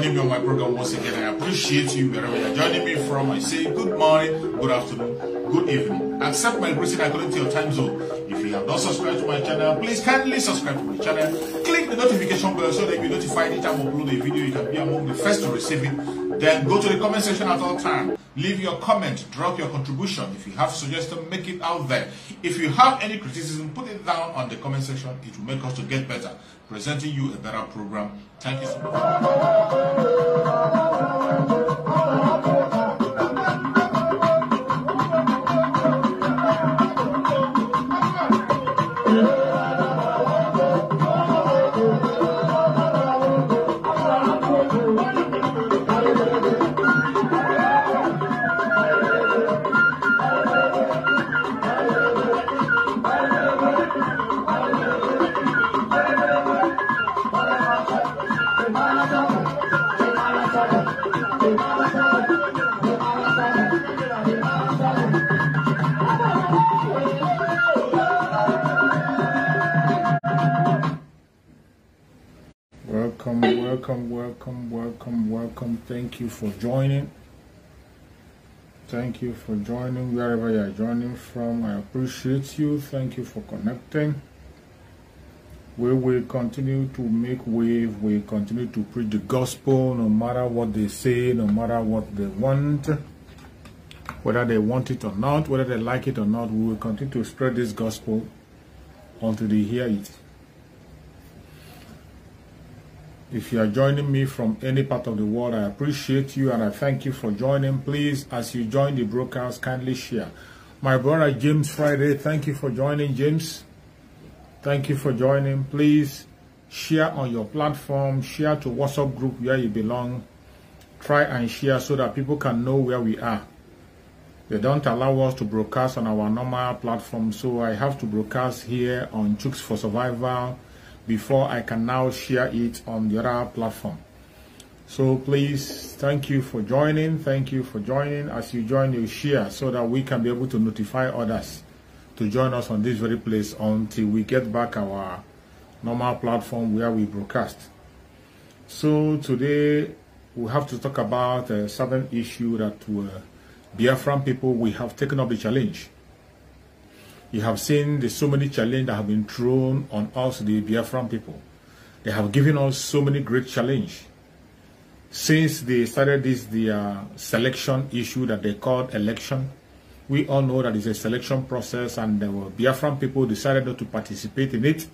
joining me on my program once again. I appreciate you wherever you're joining me from. I say good morning, good afternoon, good evening. Accept my greeting according to your time zone. If you have not subscribed to my channel, please kindly subscribe to my channel. Click the notification bell so that you'll be notified each time I upload a video. You can be among the first to receive it. Then go to the comment section at all times. Leave your comment, drop your contribution. If you have suggestions, make it out there. If you have any criticism, put it down on the comment section. It will make us to get better, presenting you a better program. Thank you so much. Welcome. Thank you for joining. Thank you for joining wherever you are joining from. I appreciate you. Thank you for connecting. We will continue to make wave. We continue to preach the gospel no matter what they say, no matter what they want. Whether they want it or not, whether they like it or not, we will continue to spread this gospel until they hear it. If you are joining me from any part of the world, I appreciate you and I thank you for joining. Please, as you join the broadcast, kindly share. My brother James Friday, thank you for joining, James. Thank you for joining. Please share on your platform, share to WhatsApp group where you belong. Try and share so that people can know where we are. They don't allow us to broadcast on our normal platform, so I have to broadcast here on Chooks for Survival before I can now share it on the other platform. So please, thank you for joining. Thank you for joining. As you join, you share so that we can be able to notify others to join us on this very place until we get back our normal platform where we broadcast. So today we have to talk about a certain issue that Biafran people, we have taken up the challenge. You have seen the so many challenges that have been thrown on us, the Biafran people. They have given us so many great challenges. Since they started this, the selection issue that they called election, we all know that it's a selection process and the Biafran people decided not to participate in it.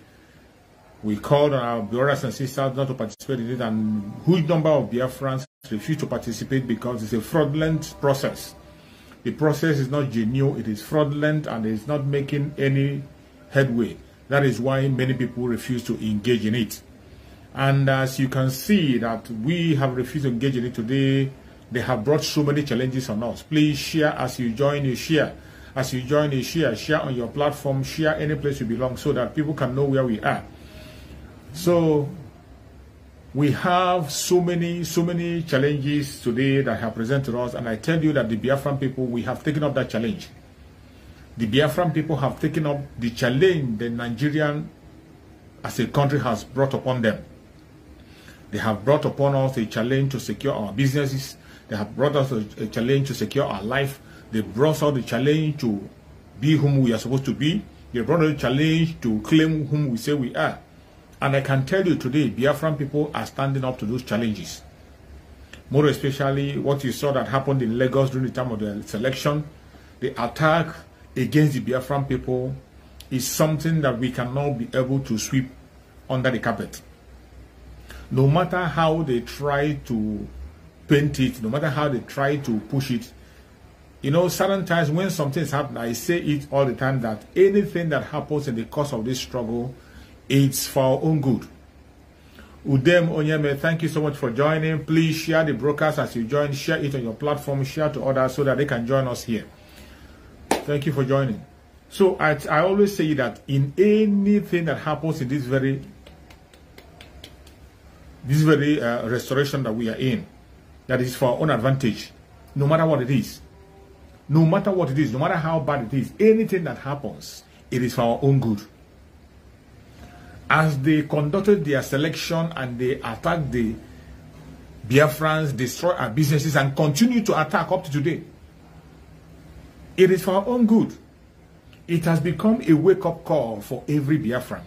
We called on our brothers and sisters not to participate in it, and a huge number of Biafrans refused to participate because it's a fraudulent process. The process is not genuine, it is fraudulent, and it is not making any headway. That is why many people refuse to engage in it. And as you can see that we have refused to engage in it today, they have brought so many challenges on us. Please share as you join, you share. As you join, you share. Share on your platform, share any place you belong so that people can know where we are. So we have so many challenges today that have presented us, and I tell you that the Biafran people, we have taken up that challenge. The Biafran people have taken up the challenge the Nigerian as a country has brought upon them. They have brought upon us a challenge to secure our businesses. They have brought us a challenge to secure our life. They brought us the challenge to be whom we are supposed to be. They brought us a challenge to claim whom we say we are. And I can tell you today, Biafran people are standing up to those challenges. More especially what you saw that happened in Lagos during the time of the selection. The attack against the Biafran people is something that we cannot be able to sweep under the carpet. No matter how they try to paint it, no matter how they try to push it, you know, certain times when something happens, I say it all the time that anything that happens in the course of this struggle, it's for our own good. Udem Onyeme, thank you so much for joining. Please share the broadcast as you join. Share it on your platform. Share to others so that they can join us here. Thank you for joining. So I always say that in anything that happens in this very restoration that we are in, that is for our own advantage, no matter what it is. No matter what it is, no matter how bad it is, anything that happens, it is for our own good. As they conducted their selection and they attacked the Biafrans destroy our businesses and continue to attack up to today. It is for our own good. It has become a wake-up call for every Biafran.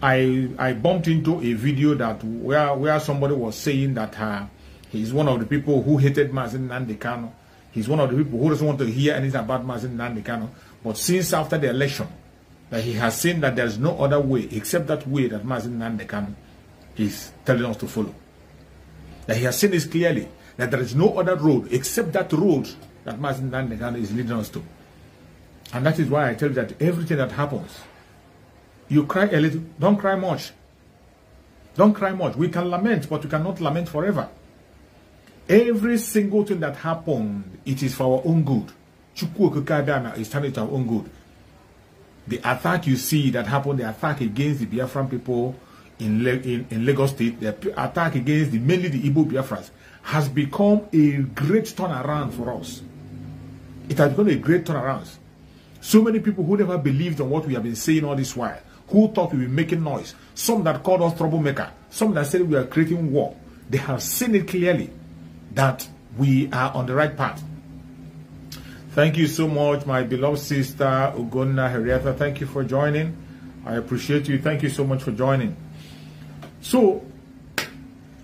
I bumped into a video that where somebody was saying that he's one of the people who hated Mazen Nnamdi Kanu. He's one of the people who doesn't want to hear anything about Mazen Nnamdi Kanu. But since after the election, that he has seen that there's no other way except that way that Mazen Nnamdi Kanu is telling us to follow. That he has seen this clearly, that there is no other road except that road that Mazen Nnamdi Kanu is leading us to. And that is why I tell you that everything that happens, you cry a little, don't cry much. Don't cry much. We can lament, but we cannot lament forever. Every single thing that happened, it is for our own good. Chukwu is turning to our own good. The attack you see that happened, the attack against the Biafran people in Lagos State, the attack against mainly the Igbo Biafrans, has become a great turnaround for us. It has become a great turnaround. So many people who never believed on what we have been saying all this while, who thought we were making noise, some that called us troublemaker, some that said we are creating war, they have seen it clearly that we are on the right path. Thank you so much, my beloved sister Ugonna Henrietta. Thank you for joining. I appreciate you. Thank you so much for joining. So,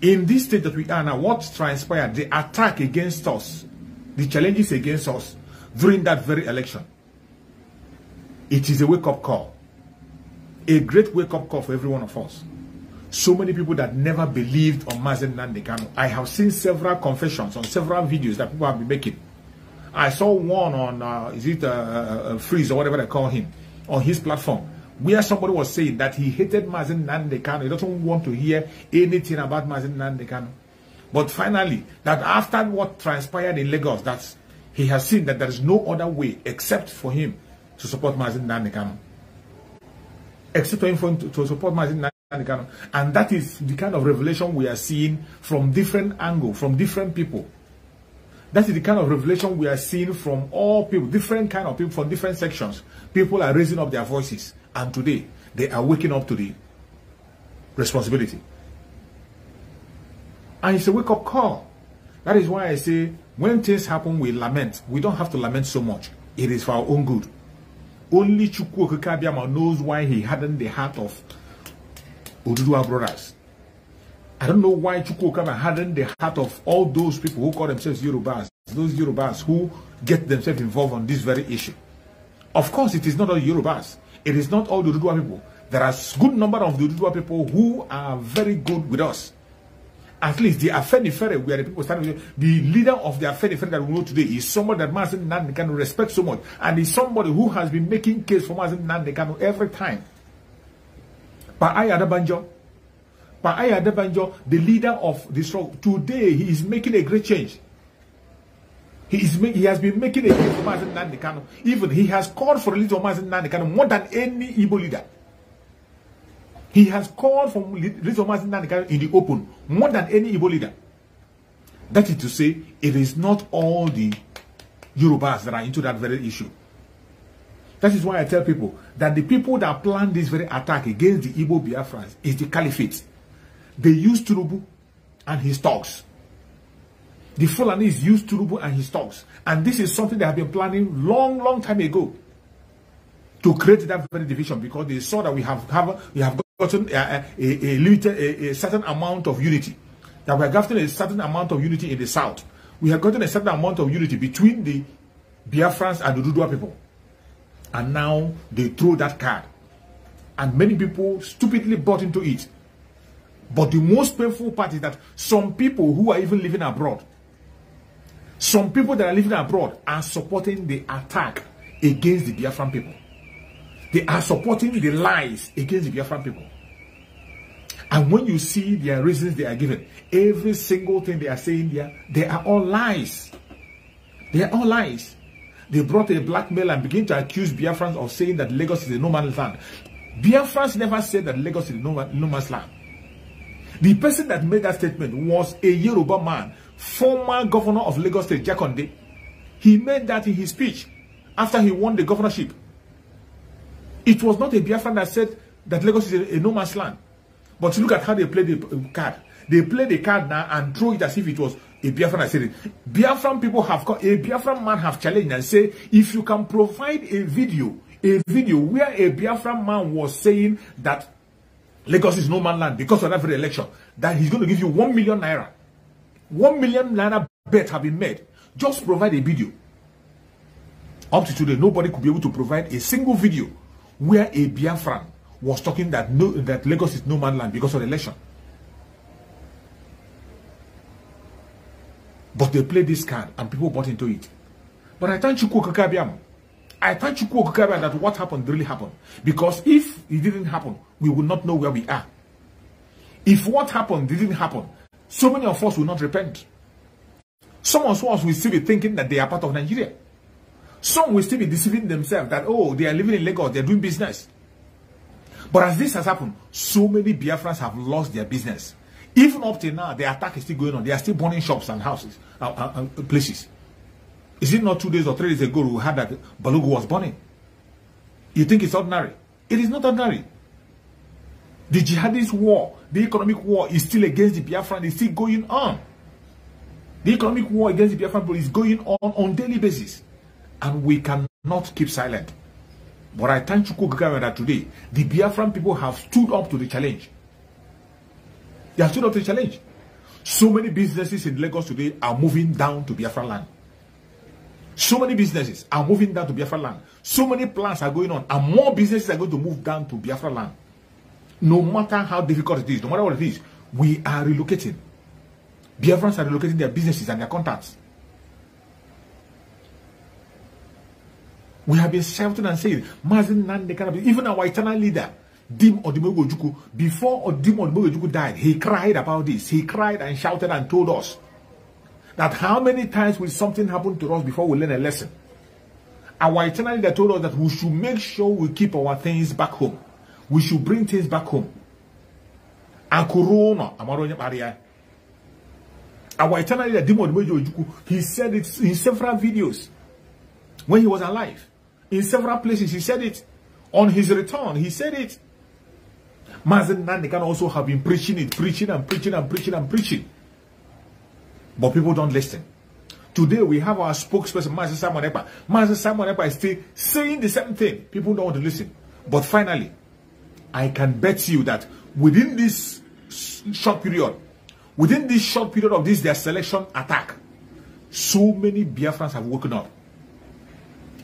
in this state that we are now, what transpired, the attack against us, the challenges against us during that very election, it is a wake-up call. A great wake-up call for every one of us. So many people that never believed on Mazen Nnamdi Kanu. I have seen several confessions on several videos that people have been making. I saw one on, Freeze or whatever they call him, on his platform, where somebody was saying that he hated Mazen Nnamdi Kanu. He doesn't want to hear anything about Mazen Nnamdi Kanu. But finally, that after what transpired in Lagos, that he has seen that there is no other way except for him to support Mazen Nnamdi Kanu. Except for him to support Mazen Nnamdi Kanu. And that is the kind of revelation we are seeing from different angles, from different people. That is the kind of revelation we are seeing from all people, different kind of people from different sections. People are raising up their voices. And today, they are waking up to the responsibility. And it's a wake-up call. That is why I say, when things happen, we lament. We don't have to lament so much. It is for our own good. Only Chukwu Okike knows why he hardened the heart of Oduduwa brothers. I don't know why Chukwu Okike hardened the heart of all those people who call themselves Yorubas. Those Yorubas who get themselves involved on this very issue. Of course, it is not all Yorubas. It is not all the Oduduwa people. There are a good number of the Oduduwa people who are very good with us. At least the Afenifere, we are the people standing with. The leader of the Afenifere that we know today is somebody that Mazen Nnamdi Kanu respects so much. And is somebody who has been making case for Mazen Nnamdi Kanu every time. Pa'ai Adebanjo, the leader of the struggle, today he is making a great change. He has been making a case for Mazen Nnamdi Kanu. Even he has called for the release of Mazen Nnamdi Kanu more than any Igbo leader. He has called for release of Mazen Nnamdi Kanu in the open more than any Igbo leader. That is to say, it is not all the Yorubas that are into that very issue. That is why I tell people that the people that planned this very attack against the Igbo Biafrans is the Caliphate. They used Turubu and his thugs. The Fulanis used Turubu and his thugs. And this is something they have been planning long time ago to create that very division, because they saw that we have gotten a certain amount of unity. That we have gotten a certain amount of unity in the south. We have gotten a certain amount of unity between the Biafrans and the Oduduwa people. And now they throw that card. And many people stupidly bought into it. But the most painful part is that some people who are even living abroad, some people that are living abroad are supporting the attack against the Biafran people. They are supporting the lies against the Biafran people. And when you see their reasons they are given, every single thing they are saying here, they are all lies. They are all lies. They brought a blackmail and begin to accuse Biafrans of saying that Lagos is a no man's land. Biafrans never said that Lagos is a no man's land. The person that made that statement was a Yoruba man, former governor of Lagos State, Jakonde. He made that in his speech after he won the governorship. It was not a Biafran that said that Lagos is a no man's land. But look at how they play the card. They play the card now and throw it as if it was a Biafran. I said it. Biafran people have got a Biafran man have challenged and say, if you can provide a video where a Biafran man was saying that Lagos is no man's land because of every election, that he's going to give you 1 million naira. 1 million naira bet have been made. Just provide a video. Up to today, nobody could be able to provide a single video where a Biafran was talking that that Lagos is no man's land because of the election. But they played this card and people bought into it. But I thank Chukwu Okakabiam. I thank Chukwu Okakabiam that what happened really happened. Because if it didn't happen, we would not know where we are. If what happened didn't happen, so many of us will not repent. Some of us will still be thinking that they are part of Nigeria. Some will still be deceiving themselves that, oh, they are living in Lagos, they are doing business. But as this has happened, so many Biafrans have lost their business. Even up till now, the attack is still going on. They are still burning shops and houses, places. Is it not 2 days or 3 days ago we heard that Balogu was burning? You think it's ordinary? It is not ordinary. The jihadist war, the economic war is still against the Biafran. It's still going on. The economic war against the Biafran people is going on daily basis. And we cannot keep silent. But I thank Chukwu Okakabiam that today, the Biafran people have stood up to the challenge. They have stood up to the challenge. So many businesses in Lagos today are moving down to Biafra land. So many businesses are moving down to Biafra land. So many plans are going on. And more businesses are going to move down to Biafra land. No matter how difficult it is, no matter what it is, we are relocating. Biafrans are relocating their businesses and their contacts. We have been shouting and saying, even our eternal leader, Dim Odimegwu Ojukwu, before Dim Odimegwu Ojukwu died, he cried about this. He cried and shouted and told us that how many times will something happen to us before we learn a lesson. Our eternal leader told us that we should make sure we keep our things back home. We should bring things back home. And Corona, our eternal leader, Dim Odimegwu Ojukwu, he said it in several videos when he was alive. In several places, he said it. On his return, he said it. Mazen Nandi can also have been preaching it, preaching. But people don't listen. Today, we have our spokesperson, Mazen Simon Ekpa. Mazen Simon Ekpa is still saying the same thing. People don't want to listen. But finally, I can bet you that within this short period of this, their selection attack, so many Biafrans have woken up.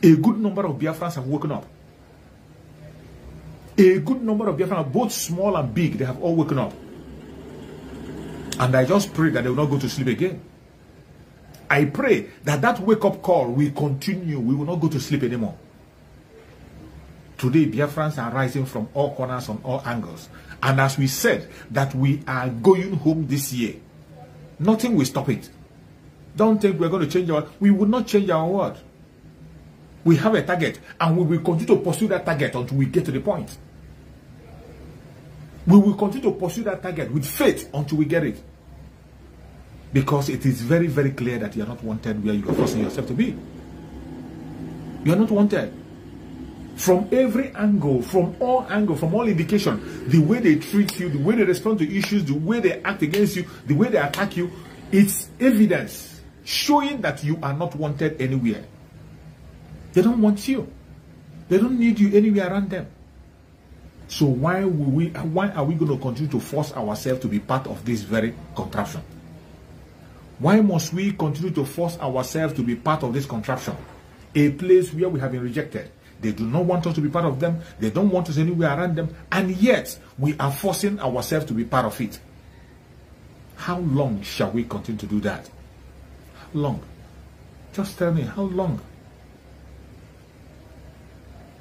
A good number of Biafrans have woken up. A good number of Biafrans, both small and big, they have all woken up. And I just pray that they will not go to sleep again. I pray that that wake-up call will continue. We will not go to sleep anymore. Today, Biafrans are rising from all corners, on all angles. And as we said, that we are going home this year. Nothing will stop it. Don't think we're going to change our... We will not change our word. We have a target, and we will continue to pursue that target until we get to the point. We will continue to pursue that target with faith until we get it. Because it is very, very clear that you are not wanted where you are forcing yourself to be. You are not wanted. From every angle, from all indication, the way they treat you, the way they respond to issues, the way they act against you, the way they attack you, it's evidence showing that you are not wanted anywhere. They don't want you. They don't need you anywhere around them. So why are we going to continue to force ourselves to be part of this very contraption? Why must we continue to force ourselves to be part of this contraption? A place where we have been rejected. They do not want us to be part of them. They don't want us anywhere around them. And yet, we are forcing ourselves to be part of it. How long shall we continue to do that? How long? Just tell me, how long?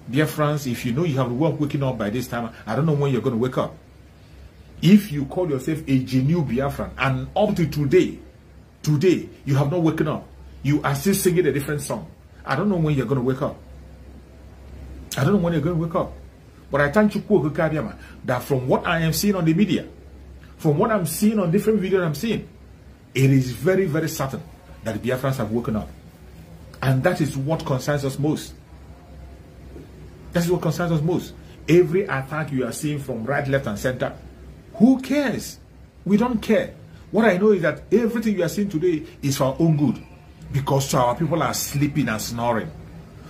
Dear friends, if you know you have work waking up by this time, I don't know when you're going to wake up. If you call yourself a genuine Biafran and up to today, you have not woken up, you are still singing a different song, I don't know when you're going to wake up. I don't know when you're going to wake up. But I thank Chukwu Okakabiam that from what I am seeing on the media, from what I'm seeing on different videos I'm seeing, it is very, very certain that the Biafrans have woken up. And that is what concerns us most. That's what concerns us most. Every attack you are seeing from right, left, and center, Who cares? We don't care. What I know is that everything you are seeing today is for our own good. Because our people are sleeping and snoring.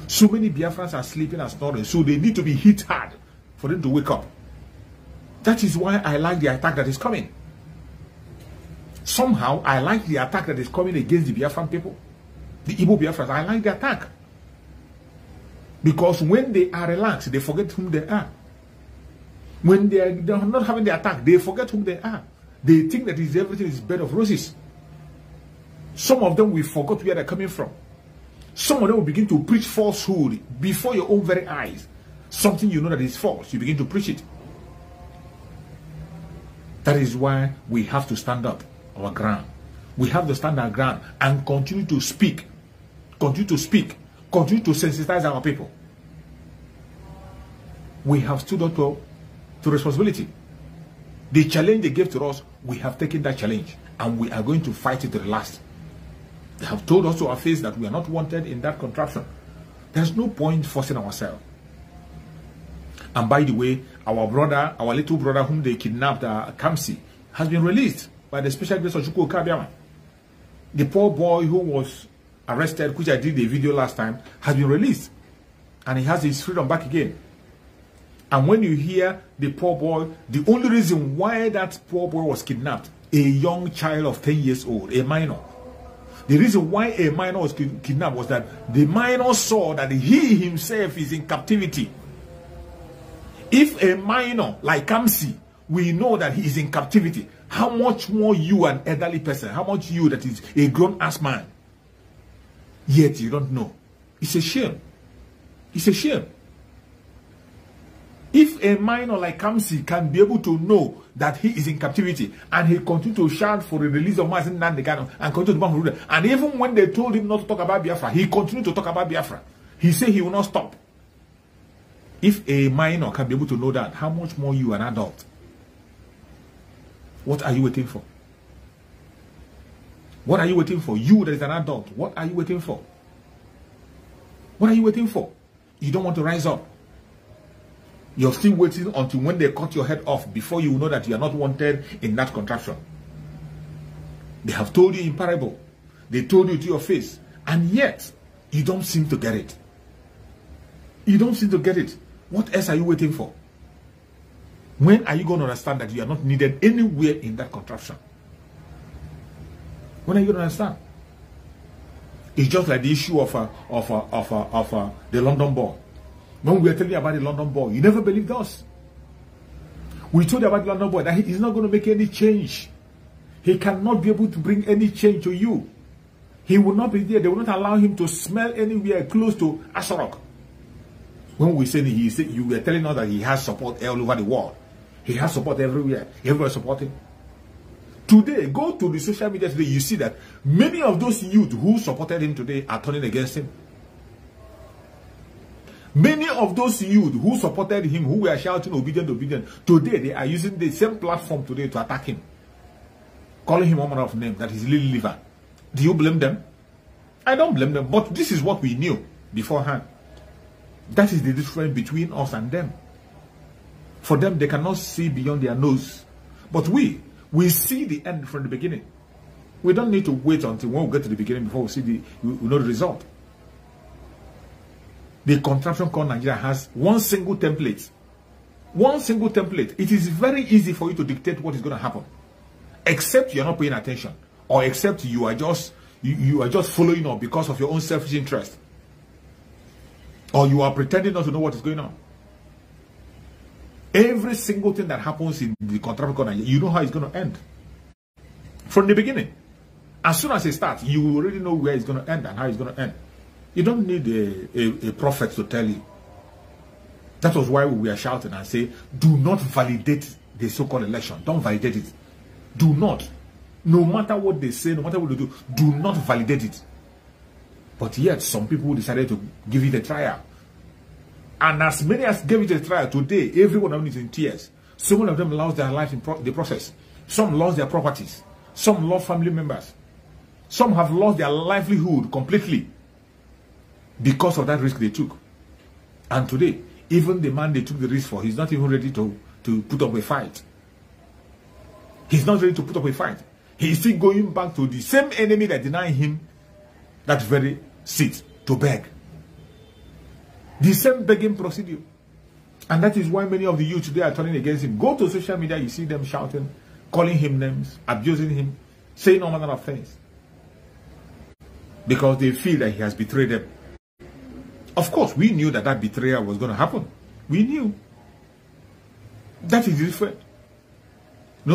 So many Biafrans are sleeping and snoring. So they need to be hit hard for them to wake up. That is why I like the attack that is coming. Somehow, I like the attack that is coming against the Biafran people. The Igbo Biafrans. I like the attack. Because when they are relaxed, they forget whom they are. When they are not having the attack, they forget whom they are. They think that everything is bed of roses. Some of them will forget where they're coming from. Some of them will begin to preach falsehood before your own very eyes. Something you know that is false, you begin to preach it. That is why we have to stand up our ground. We have to stand our ground and continue to speak. Continue to speak. Continue to sensitize our people. We have stood up to responsibility. The challenge they gave to us, we have taken that challenge and we are going to fight it to the last. They have told us to our face that we are not wanted in that contraption. There's no point forcing ourselves. And by the way, our brother, our little brother whom they kidnapped, Kamsi, has been released by the special grace of Chukwu Okabiama. The poor boy who was arrested, which I did the video last time, has been released. And he has his freedom back again. And when you hear the poor boy, the only reason why that poor boy was kidnapped, a young child of 10 years old, a minor. The reason why a minor was kidnapped was that the minor saw that he himself is in captivity. If a minor like Kamsi, we know that he is in captivity, how much more you, an elderly person, how much you that is a grown-ass man, yet you don't know. It's a shame. It's a shame. If a minor like Kamsi can be able to know that he is in captivity and he continue to shout for the release of Mazen Nandekano and continue to bomb, and even when they told him not to talk about Biafra, he continued to talk about Biafra. He said he will not stop. If a minor can be able to know that, how much more you, an adult? What are you waiting for? What are you waiting for? You that is an adult, what are you waiting for? What are you waiting for? You don't want to rise up. You're still waiting until when they cut your head off before you know that you are not wanted in that contraption. They have told you in parable. They told you to your face. And yet, you don't seem to get it. You don't seem to get it. What else are you waiting for? When are you going to understand that you are not needed anywhere in that contraption? When are you going to understand? It's just like the issue of the London Ball. When we were telling you about the London Ball, you never believed us. We told you about the London Ball that he is not going to make any change. He cannot be able to bring any change to you. He will not be there. They will not allow him to smell anywhere close to Asarok. When we said you were telling us that he has support all over the world. He has support everywhere. Everywhere supporting. Today, go to the social media today, you see that many of those youth who supported him today are turning against him. Many of those youth who supported him, who were shouting obedient, obedient, today they are using the same platform today to attack him. Calling him one manner of name, that is little liver. Do you blame them? I don't blame them, but this is what we knew beforehand. That is the difference between us and them. For them, they cannot see beyond their nose. But we see the end from the beginning. We don't need to wait until when we get to the beginning before we know the result. The contraption called Nigeria has one single template. One single template. It is very easy for you to dictate what is going to happen. Except you are not paying attention. Or except you are just following up because of your own selfish interest. Or you are pretending not to know what is going on. Every single thing that happens in the contraption called Nigeria, you know how it's going to end. From the beginning. As soon as it starts, you already know where it's going to end and how it's going to end. You don't need a prophet to tell you. That was why we were shouting and say, do not validate the so-called election. Don't validate it. Do not. No matter what they say, no matter what they do not validate it. But yet, some people decided to give it a trial. And as many as gave it a trial today, every one of them is in tears. Some of them lost their life in the process. Some lost their properties. Some lost family members. Some have lost their livelihood completely because of that risk they took. And today, even the man they took the risk for, he's not even ready to put up a fight. He's not ready to put up a fight. He's still going back to the same enemy that denied him that very seat to beg. The same begging procedure. And that is why many of the youth today are turning against him. Go to social media, you see them shouting, calling him names, abusing him, saying all manner of things. Because they feel that he has betrayed them. Of course, we knew that betrayal was going to happen. We knew. That is different.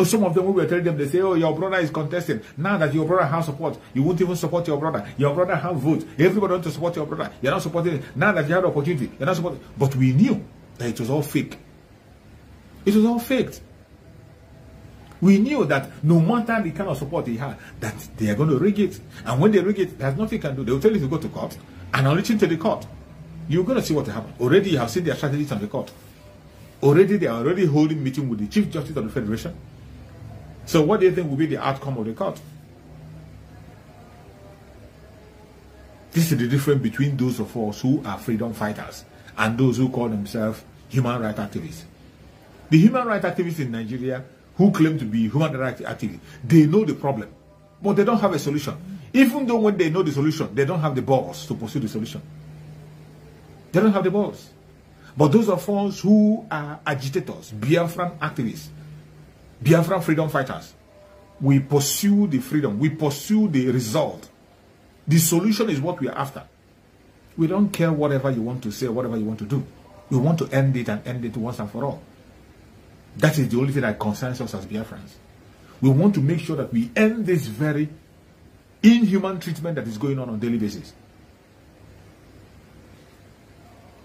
Some of them, when we were telling them, they say, oh, your brother is contesting. Now that your brother has support, you won't even support your brother. Your brother has votes. Everybody wants to support your brother. You're not supporting it. Now that you have the opportunity, you're not supporting it. But we knew that it was all fake. It was all faked. We knew that no matter the kind of support he had, that they are going to rig it. And when they rig it, there's nothing you can do. They will tell you to go to court. And on reaching to the court, you're going to see what will happen. Already you have seen their strategies on the court. Already they are already holding meeting with the Chief Justice of the Federation. So what do you think will be the outcome of the court? This is the difference between those of us who are freedom fighters and those who call themselves human rights activists. The human rights activists in Nigeria who claim to be human rights activists, they know the problem, but they don't have a solution. Even though when they know the solution, they don't have the balls to pursue the solution. They don't have the balls. But those of us who are agitators, Biafran activists, Biafran freedom fighters, we pursue the freedom, we pursue the result. The solution is what we are after. We don't care whatever you want to say, whatever you want to do. We want to end it and end it once and for all. That is the only thing that concerns us as Biafrans. We want to make sure that we end this very inhuman treatment that is going on a daily basis.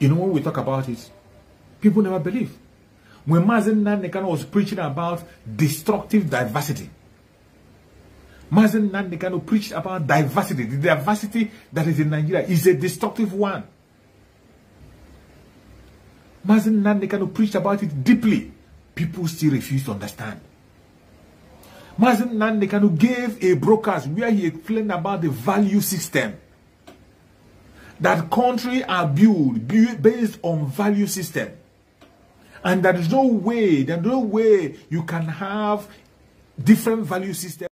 When we talk about it, people never believe. When Mazen Nandekano was preaching about destructive diversity, Mazen Nandekano preached about diversity. The diversity that is in Nigeria is a destructive one. Mazen Nandekano preached about it deeply. People still refuse to understand. Mazen Nandekano gave a broadcast where he explained about the value system. That country are built based on value system. And there is no way you can have different value systems.